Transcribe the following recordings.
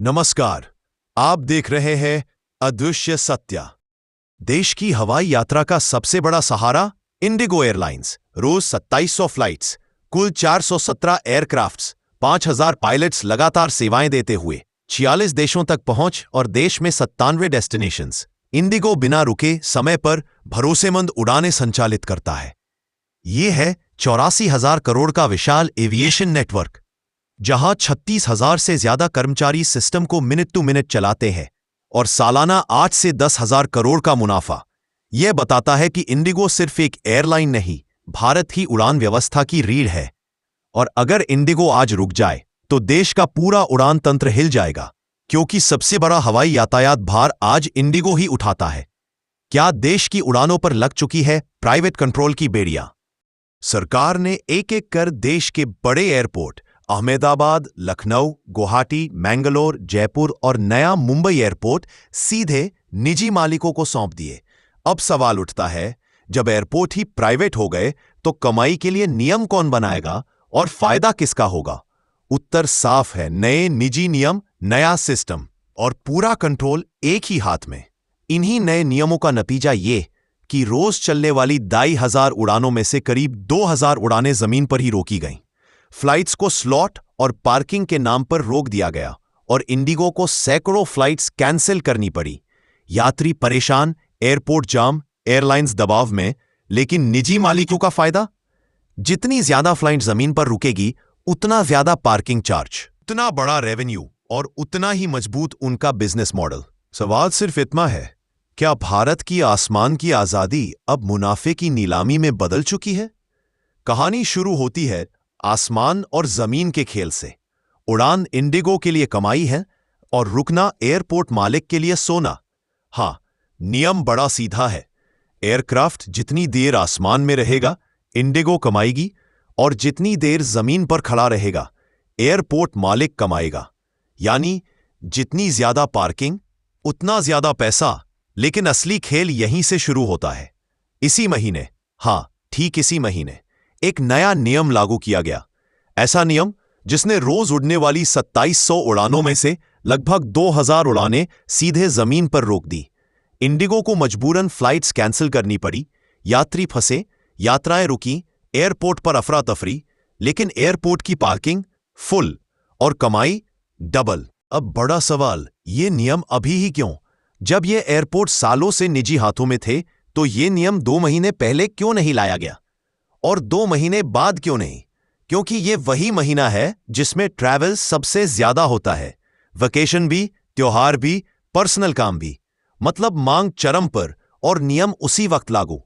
नमस्कार। आप देख रहे हैं अदृश्य सत्य। देश की हवाई यात्रा का सबसे बड़ा सहारा इंडिगो एयरलाइंस। रोज 2700 फ्लाइट्स, कुल 417 एयरक्राफ्ट्स, 5000 पायलट्स लगातार सेवाएं देते हुए 46 देशों तक पहुंच और देश में 97 डेस्टिनेशंस। इंडिगो बिना रुके समय पर भरोसेमंद उड़ानें संचालित करता है। ये है 84,000 करोड़ का विशाल एविएशन नेटवर्क, जहां 36,000 से ज्यादा कर्मचारी सिस्टम को मिनट टू मिनट चलाते हैं और सालाना 8 से 10,000 करोड़ का मुनाफा। यह बताता है कि इंडिगो सिर्फ एक एयरलाइन नहीं, भारत की उड़ान व्यवस्था की रीढ़ है। और अगर इंडिगो आज रुक जाए तो देश का पूरा उड़ान तंत्र हिल जाएगा, क्योंकि सबसे बड़ा हवाई यातायात भार आज इंडिगो ही उठाता है। क्या देश की उड़ानों पर लग चुकी है प्राइवेट कंट्रोल की बेड़ियां? सरकार ने एक एक कर देश के बड़े एयरपोर्ट अहमदाबाद, लखनऊ, गुवाहाटी, मैंगलोर, जयपुर और नया मुंबई एयरपोर्ट सीधे निजी मालिकों को सौंप दिए। अब सवाल उठता है, जब एयरपोर्ट ही प्राइवेट हो गए तो कमाई के लिए नियम कौन बनाएगा और फायदा किसका होगा? उत्तर साफ है, नए निजी नियम, नया सिस्टम और पूरा कंट्रोल एक ही हाथ में। इन्हीं नए नियमों का नतीजा ये कि रोज चलने वाली 2,500 उड़ानों में से करीब 2,000 उड़ानें जमीन पर ही रोकी गईं। फ्लाइट्स को स्लॉट और पार्किंग के नाम पर रोक दिया गया और इंडिगो को सैकड़ों फ्लाइट्स कैंसिल करनी पड़ी। यात्री परेशान, एयरपोर्ट जाम, एयरलाइंस दबाव में, लेकिन निजी मालिकों का फायदा? जितनी ज्यादा फ्लाइट जमीन पर रुकेगी, उतना ज्यादा पार्किंग चार्ज, उतना बड़ा रेवेन्यू और उतना ही मजबूत उनका बिजनेस मॉडल। सवाल सिर्फ इतना है, क्या भारत की आसमान की आजादी अब मुनाफे की नीलामी में बदल चुकी है? कहानी शुरू होती है आसमान और जमीन के खेल से। उड़ान इंडिगो के लिए कमाई है और रुकना एयरपोर्ट मालिक के लिए सोना। हां, नियम बड़ा सीधा है। एयरक्राफ्ट जितनी देर आसमान में रहेगा, इंडिगो कमाएगी, और जितनी देर जमीन पर खड़ा रहेगा, एयरपोर्ट मालिक कमाएगा। यानी जितनी ज्यादा पार्किंग, उतना ज्यादा पैसा। लेकिन असली खेल यहीं से शुरू होता है। इसी महीने, हां ठीक इसी महीने, एक नया नियम लागू किया गया। ऐसा नियम जिसने रोज उड़ने वाली 2700 उड़ानों में से लगभग 2,000 उड़ानें सीधे जमीन पर रोक दी। इंडिगो को मजबूरन फ्लाइट्स कैंसिल करनी पड़ी, यात्री फंसे, यात्राएं रुकी, एयरपोर्ट पर अफरा तफरी, लेकिन एयरपोर्ट की पार्किंग फुल और कमाई डबल। अब बड़ा सवाल, ये नियम अभी ही क्यों? जब ये एयरपोर्ट सालों से निजी हाथों में थे, तो ये नियम 2 महीने पहले क्यों नहीं लाया गया? और 2 महीने बाद क्यों नहीं? क्योंकि ये वही महीना है जिसमें ट्रैवल सबसे ज्यादा होता है। वेकेशन भी, त्योहार भी, पर्सनल काम भी। मतलब मांग चरम पर और नियम उसी वक्त लागू।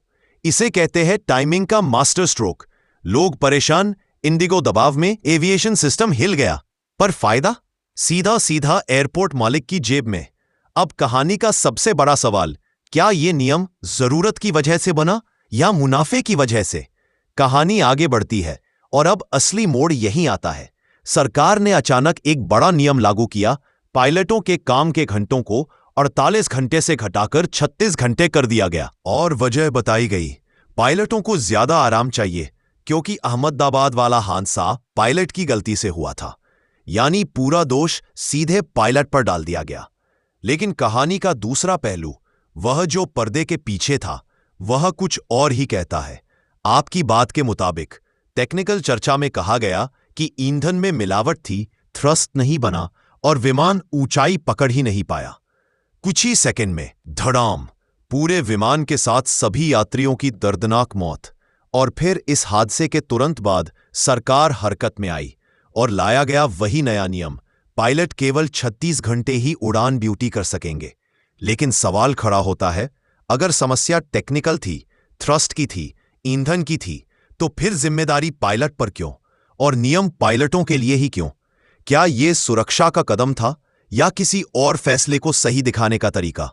इसे कहते हैं टाइमिंग का मास्टर स्ट्रोक। लोग परेशान, इंडिगो दबाव में, एविएशन सिस्टम हिल गया। पर फायदा सीधा सीधा एयरपोर्ट मालिक की जेब में। अब कहानी का सबसे बड़ा सवाल, क्या ये नियम जरूरत की वजह से बना या मुनाफे की वजह से? कहानी आगे बढ़ती है और अब असली मोड़ यहीं आता है। सरकार ने अचानक एक बड़ा नियम लागू किया। पायलटों के काम के घंटों को 48 घंटे से घटाकर 36 घंटे कर दिया गया और वजह बताई गई। पायलटों को ज्यादा आराम चाहिए, क्योंकि अहमदाबाद वाला हादसा पायलट की गलती से हुआ था। यानी पूरा दोष सीधे पायलट पर डाल दिया गया। लेकिन कहानी का दूसरा पहलू, वह जो पर्दे के पीछे था, वह कुछ और ही कहता है। आपकी बात के मुताबिक टेक्निकल चर्चा में कहा गया कि ईंधन में मिलावट थी, थ्रस्ट नहीं बना और विमान ऊंचाई पकड़ ही नहीं पाया। कुछ ही सेकंड में धड़ाम, पूरे विमान के साथ सभी यात्रियों की दर्दनाक मौत। और फिर इस हादसे के तुरंत बाद सरकार हरकत में आई और लाया गया वही नया नियम। पायलट केवल 36 घंटे ही उड़ान ड्यूटी कर सकेंगे। लेकिन सवाल खड़ा होता है, अगर समस्या टेक्निकल थी, थ्रस्ट की थी, ईंधन की थी, तो फिर जिम्मेदारी पायलट पर क्यों? और नियम पायलटों के लिए ही क्यों? क्या यह सुरक्षा का कदम था या किसी और फैसले को सही दिखाने का तरीका?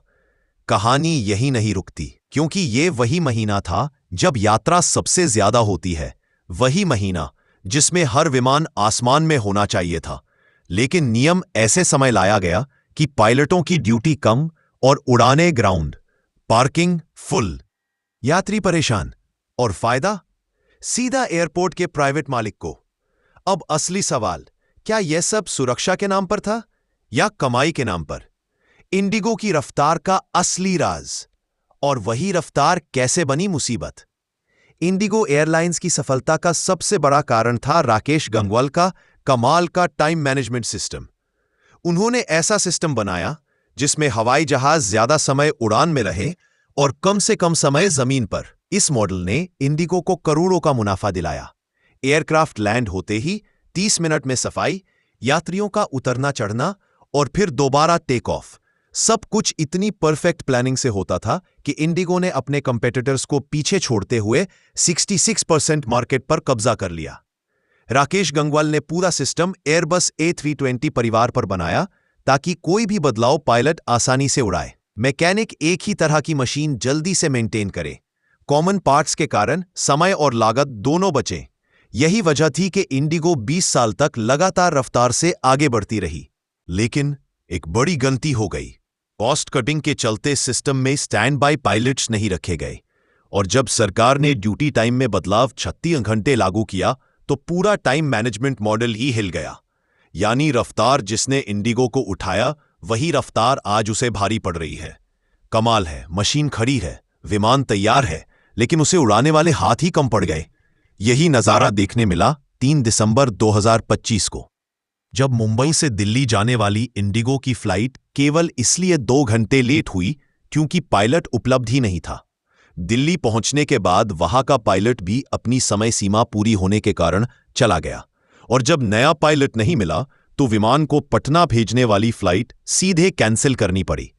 कहानी यही नहीं रुकती, क्योंकि यह वही महीना था जब यात्रा सबसे ज्यादा होती है। वही महीना जिसमें हर विमान आसमान में होना चाहिए था। लेकिन नियम ऐसे समय लाया गया कि पायलटों की ड्यूटी कम और उड़ानें ग्राउंड, पार्किंग फुल, यात्री परेशान। और फायदा सीधा एयरपोर्ट के प्राइवेट मालिक को। अब असली सवाल, क्या यह सब सुरक्षा के नाम पर था या कमाई के नाम पर? इंडिगो की रफ्तार का असली राज, और वही रफ्तार कैसे बनी मुसीबत। इंडिगो एयरलाइंस की सफलता का सबसे बड़ा कारण था राकेश गंगवाल का कमाल का टाइम मैनेजमेंट सिस्टम। उन्होंने ऐसा सिस्टम बनाया जिसमें हवाई जहाज ज्यादा समय उड़ान में रहे और कम से कम समय जमीन पर। इस मॉडल ने इंडिगो को करोड़ों का मुनाफा दिलाया। एयरक्राफ्ट लैंड होते ही 30 मिनट में सफाई, यात्रियों का उतरना चढ़ना और फिर दोबारा टेक ऑफ, सब कुछ इतनी परफेक्ट प्लानिंग से होता था कि इंडिगो ने अपने कंपेटिटर्स को पीछे छोड़ते हुए 66% मार्केट पर कब्जा कर लिया। राकेश गंगवाल ने पूरा सिस्टम एयरबस A320 परिवार पर बनाया ताकि कोई भी बदलाव पायलट आसानी से उड़ाए। मैकेनिक एक ही तरह की मशीन जल्दी से मेंटेन करे। कॉमन पार्ट्स के कारण समय और लागत दोनों बचे। यही वजह थी कि इंडिगो 20 साल तक लगातार रफ्तार से आगे बढ़ती रही। लेकिन एक बड़ी गलती हो गई। कॉस्ट कटिंग के चलते सिस्टम में स्टैंड बाय पायलट्स नहीं रखे गए, और जब सरकार ने ड्यूटी टाइम में बदलाव 36 घंटे लागू किया तो पूरा टाइम मैनेजमेंट मॉडल ही हिल गया। यानी रफ्तार जिसने इंडिगो को उठाया, वही रफ्तार आज उसे भारी पड़ रही है। कमाल है, मशीन खड़ी है, विमान तैयार है, लेकिन उसे उड़ाने वाले हाथ ही कम पड़ गए। यही नजारा देखने मिला 3 दिसंबर 2025 को, जब मुंबई से दिल्ली जाने वाली इंडिगो की फ्लाइट केवल इसलिए 2 घंटे लेट हुई क्योंकि पायलट उपलब्ध ही नहीं था। दिल्ली पहुंचने के बाद वहां का पायलट भी अपनी समय सीमा पूरी होने के कारण चला गया, और जब नया पायलट नहीं मिला तो विमान को पटना भेजने वाली फ्लाइट सीधे कैंसिल करनी पड़ी।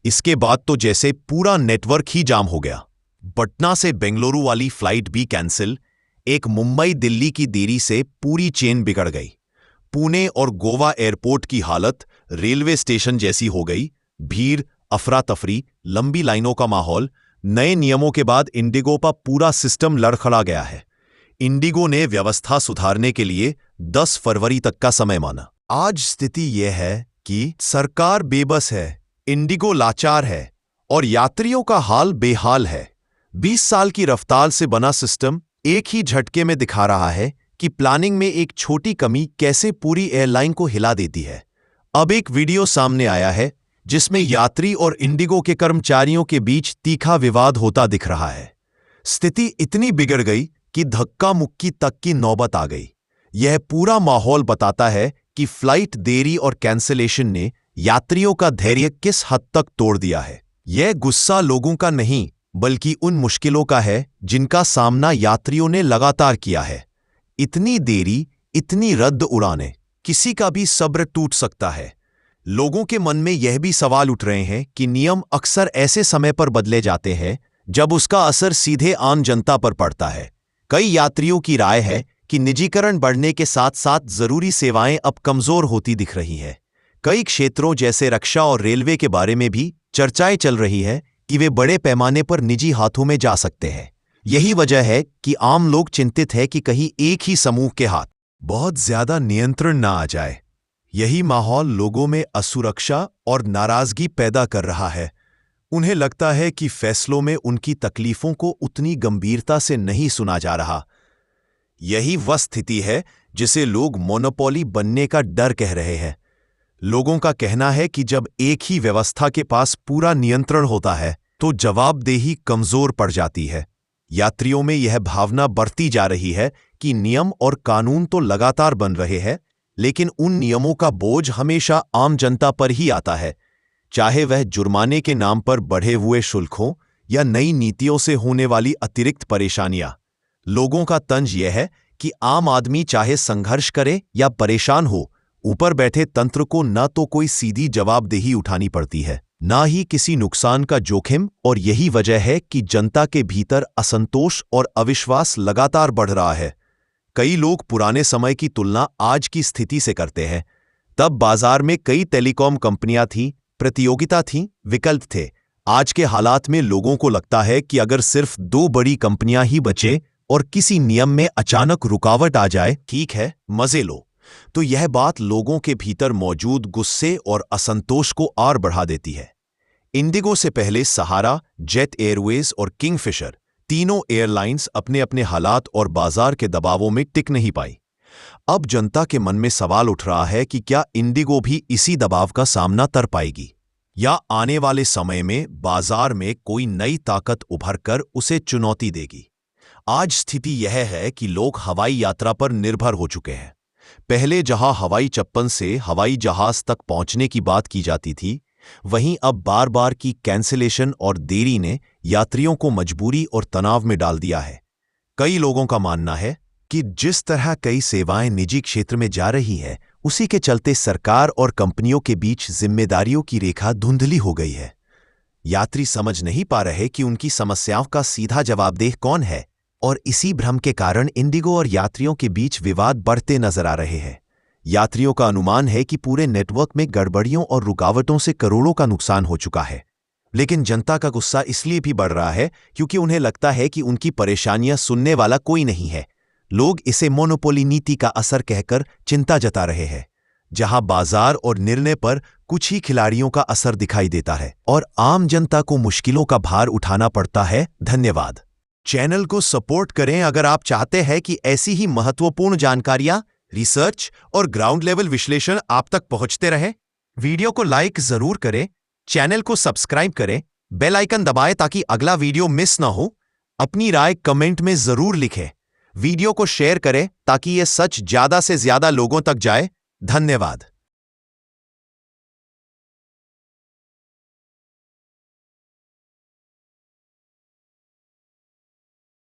इसके बाद तो जैसे पूरा नेटवर्क ही जाम हो गया। पटना से बेंगलुरु वाली फ्लाइट भी कैंसिल। एक मुंबई दिल्ली की देरी से पूरी चेन बिगड़ गई। पुणे और गोवा एयरपोर्ट की हालत रेलवे स्टेशन जैसी हो गई। भीड़, अफरा तफरी, लंबी लाइनों का माहौल। नए नियमों के बाद इंडिगो का पूरा सिस्टम लड़खड़ा गया है। इंडिगो ने व्यवस्था सुधारने के लिए 10 फरवरी तक का समय माना। आज स्थिति यह है कि सरकार बेबस है, इंडिगो लाचार है और यात्रियों का हाल बेहाल है। 20 साल की रफ्तार से बना सिस्टम एक ही झटके में दिखा रहा है कि प्लानिंग में एक छोटी कमी कैसे पूरी एयरलाइन को हिला देती है। अब एक वीडियो सामने आया है जिसमें यात्री और इंडिगो के कर्मचारियों के बीच तीखा विवाद होता दिख रहा है। स्थिति इतनी बिगड़ गई कि धक्का मुक्की तक की नौबत आ गई। यह पूरा माहौल बताता है कि फ्लाइट देरी और कैंसिलेशन ने यात्रियों का धैर्य किस हद तक तोड़ दिया है। यह गुस्सा लोगों का नहीं, बल्कि उन मुश्किलों का है जिनका सामना यात्रियों ने लगातार किया है। इतनी देरी, इतनी रद्द उड़ानें, किसी का भी सब्र टूट सकता है। लोगों के मन में यह भी सवाल उठ रहे हैं कि नियम अक्सर ऐसे समय पर बदले जाते हैं जब उसका असर सीधे आम जनता पर पड़ता है। कई यात्रियों की राय है कि निजीकरण बढ़ने के साथ साथ जरूरी सेवाएं अब कमजोर होती दिख रही हैं। कई क्षेत्रों जैसे रक्षा और रेलवे के बारे में भी चर्चाएं चल रही है कि वे बड़े पैमाने पर निजी हाथों में जा सकते हैं। यही वजह है कि आम लोग चिंतित है कि कहीं एक ही समूह के हाथ बहुत ज्यादा नियंत्रण ना आ जाए। यही माहौल लोगों में असुरक्षा और नाराजगी पैदा कर रहा है। उन्हें लगता है कि फैसलों में उनकी तकलीफों को उतनी गंभीरता से नहीं सुना जा रहा। यही वह स्थिति है जिसे लोग मोनोपोली बनने का डर कह रहे हैं। लोगों का कहना है कि जब एक ही व्यवस्था के पास पूरा नियंत्रण होता है तो जवाबदेही कमजोर पड़ जाती है। यात्रियों में यह भावना बढ़ती जा रही है कि नियम और कानून तो लगातार बन रहे हैं, लेकिन उन नियमों का बोझ हमेशा आम जनता पर ही आता है, चाहे वह जुर्माने के नाम पर बढ़े हुए शुल्क हो या नई नीतियों से होने वाली अतिरिक्त परेशानियां। लोगों का तंज यह है कि आम आदमी चाहे संघर्ष करे या परेशान हो, ऊपर बैठे तंत्र को न तो कोई सीधी जवाबदेही उठानी पड़ती है, ना ही किसी नुकसान का जोखिम। और यही वजह है कि जनता के भीतर असंतोष और अविश्वास लगातार बढ़ रहा है। कई लोग पुराने समय की तुलना आज की स्थिति से करते हैं। तब बाजार में कई टेलीकॉम कंपनियां थीं, प्रतियोगिता थी, विकल्प थे। आज के हालात में लोगों को लगता है कि अगर सिर्फ 2 बड़ी कंपनियां ही बचे और किसी नियम में अचानक रुकावट आ जाए, ठीक है, मजे लो, तो यह बात लोगों के भीतर मौजूद गुस्से और असंतोष को और बढ़ा देती है। इंडिगो से पहले सहारा, जेट एयरवेज और किंगफिशर, तीनों एयरलाइंस अपने अपने हालात और बाजार के दबावों में टिक नहीं पाई। अब जनता के मन में सवाल उठ रहा है कि क्या इंडिगो भी इसी दबाव का सामना कर पाएगी, या आने वाले समय में बाजार में कोई नई ताकत उभर कर उसे चुनौती देगी। आज स्थिति यह है कि लोग हवाई यात्रा पर निर्भर हो चुके हैं। पहले जहां हवाई चप्पन से हवाई जहाज तक पहुंचने की बात की जाती थी, वहीं अब बार बार की कैंसिलेशन और देरी ने यात्रियों को मजबूरी और तनाव में डाल दिया है। कई लोगों का मानना है कि जिस तरह कई सेवाएं निजी क्षेत्र में जा रही है, उसी के चलते सरकार और कंपनियों के बीच जिम्मेदारियों की रेखा धुंधली हो गई है। यात्री समझ नहीं पा रहे कि उनकी समस्याओं का सीधा जवाबदेह कौन है, और इसी भ्रम के कारण इंडिगो और यात्रियों के बीच विवाद बढ़ते नजर आ रहे हैं। यात्रियों का अनुमान है कि पूरे नेटवर्क में गड़बड़ियों और रुकावटों से करोड़ों का नुकसान हो चुका है। लेकिन जनता का गुस्सा इसलिए भी बढ़ रहा है क्योंकि उन्हें लगता है कि उनकी परेशानियां सुनने वाला कोई नहीं है। लोग इसे मोनोपोली नीति का असर कहकर चिंता जता रहे हैं, जहां बाजार और निर्णय पर कुछ ही खिलाड़ियों का असर दिखाई देता है और आम जनता को मुश्किलों का भार उठाना पड़ता है। धन्यवाद। चैनल को सपोर्ट करें अगर आप चाहते हैं कि ऐसी ही महत्वपूर्ण जानकारियां, रिसर्च और ग्राउंड लेवल विश्लेषण आप तक पहुंचते रहे। वीडियो को लाइक जरूर करें, चैनल को सब्सक्राइब करें, बेल आइकन दबाएं ताकि अगला वीडियो मिस ना हो। अपनी राय कमेंट में जरूर लिखें। वीडियो को शेयर करें ताकि यह सच ज्यादा से ज्यादा लोगों तक जाए। धन्यवाद।